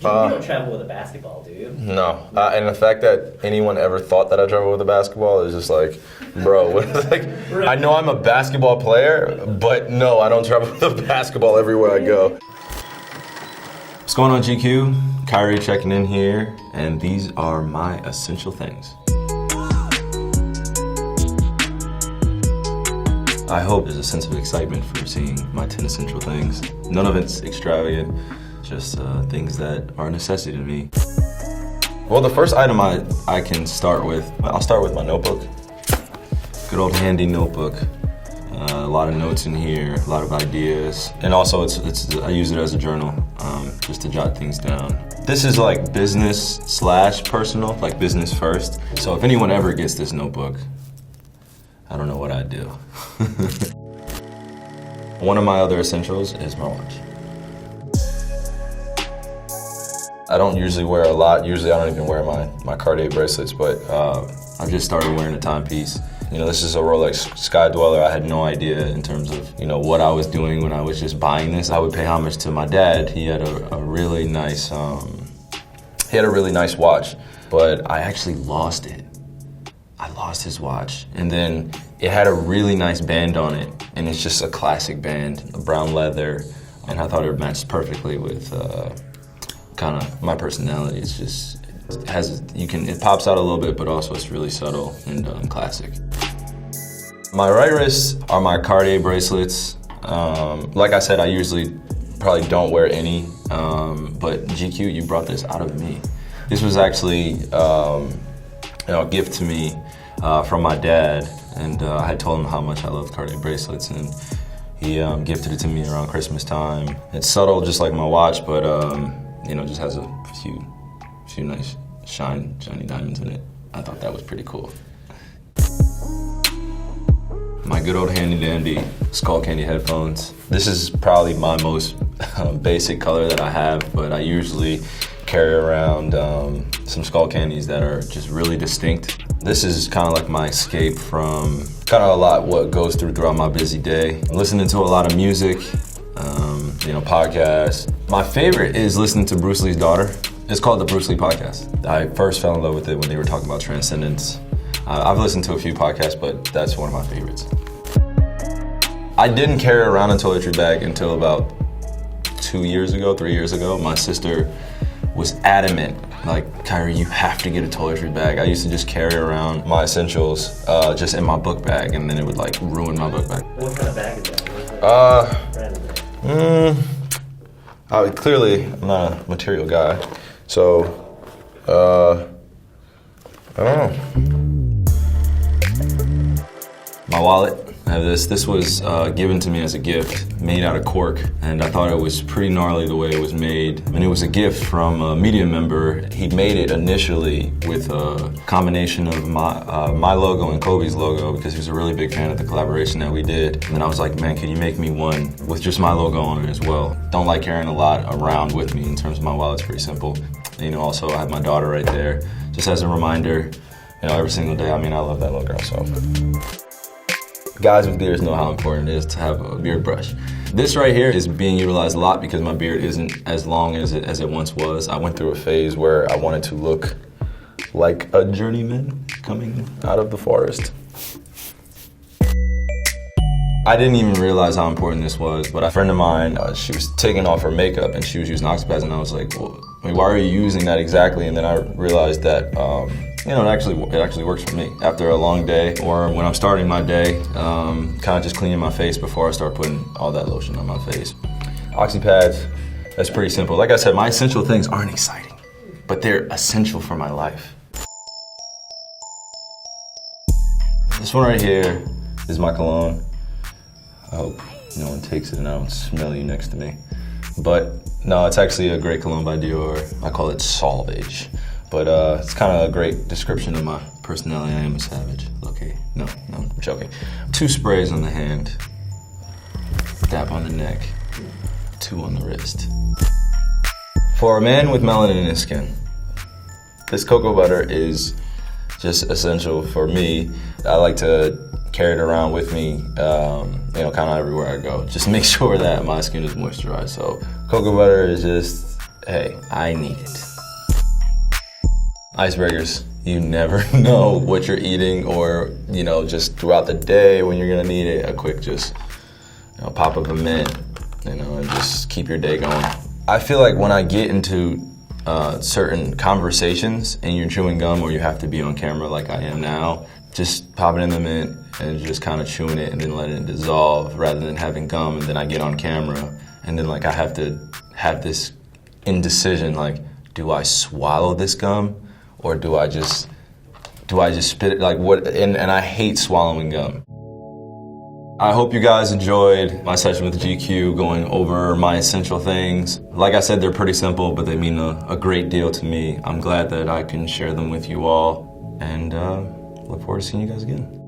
You don't travel with a basketball, do you? No, and the fact that anyone ever thought that I travel with a basketball is just like, bro, like, I know I'm a basketball player, but no, I don't travel with a basketball everywhere I go. What's going on, GQ? Kyrie checking in here, and these are my essential things. I hope there's a sense of excitement for seeing my 10 essential things. None of it's extravagant, just things that are a necessity to me. Well, the first item I can start with, I'll start with my notebook. Good old handy notebook. A lot of notes in here, a lot of ideas. And also I use it as a journal, just to jot things down. This is like business/personal, like business first. So if anyone ever gets this notebook, I don't know what I'd do. One of my other essentials is my watch. I don't usually wear a lot. Usually I don't even wear my Cartier bracelets, but I've just started wearing a timepiece. You know, this is a Rolex Sky Dweller. I had no idea in terms of, you know, what I was doing when I was just buying this. I would pay homage to my dad. He had a really nice, watch, but I actually lost it. I lost his watch, and then it had a really nice band on it, and it's just a classic band, a brown leather, and I thought it matched perfectly with kind of my personality. It's just, it pops out a little bit, but also it's really subtle and classic. My right wrist are my Cartier bracelets. Like I said, I usually probably don't wear any, but GQ, you brought this out of me. This was actually a gift to me from my dad, and I had told him how much I loved Cartier bracelets, and he gifted it to me around Christmas time. It's subtle, just like my watch, but you know, just has a few nice shiny diamonds in it. I thought that was pretty cool. My good old handy dandy Skull Candy headphones. This is probably my most basic color that I have, but I usually carry around some Skull Candies that are just really distinct. This is kind of like my escape from kind of a lot what goes throughout my busy day. I'm listening to a lot of music, you know, podcasts. My favorite is listening to Bruce Lee's daughter. It's called the Bruce Lee Podcast. I first fell in love with it when they were talking about transcendence. I've listened to a few podcasts, but that's one of my favorites. I didn't carry around a toiletry bag until about 3 years ago. My sister was adamant, like, Kyrie, you have to get a toiletry bag. I used to just carry around my essentials just in my book bag, and then it would like ruin my book bag. What kind of bag is that? Clearly, I'm not a material guy, so I don't know. My wallet. I have this. This was given to me as a gift, made out of cork, and I thought it was pretty gnarly the way it was made. And it was a gift from a media member. He made it initially with a combination of my logo and Kobe's logo because he was a really big fan of the collaboration that we did. And then I was like, man, can you make me one with just my logo on it as well? Don't like carrying a lot around with me in terms of my wallet. It's pretty simple. And, you know, also I have my daughter right there, just as a reminder, you know, every single day. I mean, I love that little girl, so. Guys with beards know how important it is to have a beard brush. This right here is being utilized a lot because my beard isn't as long as it once was. I went through a phase where I wanted to look like a journeyman coming out of the forest. I didn't even realize how important this was, but a friend of mine, she was taking off her makeup and she was using Oxy Pads, and I was like, well, I mean, why are you using that exactly? And then I realized that, you know, it actually works for me. After a long day, or when I'm starting my day, kind of just cleaning my face before I start putting all that lotion on my face. Oxy Pads, that's pretty simple. Like I said, my essential things aren't exciting, but they're essential for my life. This one right here is my cologne. I hope no one takes it and I don't smell you next to me. But no, it's actually a great cologne by Dior. I call it Salvage. But it's kind of a great description of my personality. I am a savage. Okay, no, I'm joking. 2 sprays on the hand, dab on the neck, 2 on the wrist. For a man with melanin in his skin, this cocoa butter is just essential for me. I like to carry it around with me, you know, kind of everywhere I go. Just make sure that my skin is moisturized. So cocoa butter is just hey, I need it. Icebreakers. You never know what you're eating or, just throughout the day when you're gonna need it. A quick just, pop up a mint, and just keep your day going. I feel like when I get into certain conversations and you're chewing gum or you have to be on camera like I am now, just pop it in the mint and just kind of chewing it and then letting it dissolve rather than having gum and then I get on camera and then I have to have this indecision, do I swallow this gum or do I just spit it? And I hate swallowing gum. I hope you guys enjoyed my session with GQ going over my essential things. Like I said, they're pretty simple, but they mean a great deal to me. I'm glad that I can share them with you all and look forward to seeing you guys again.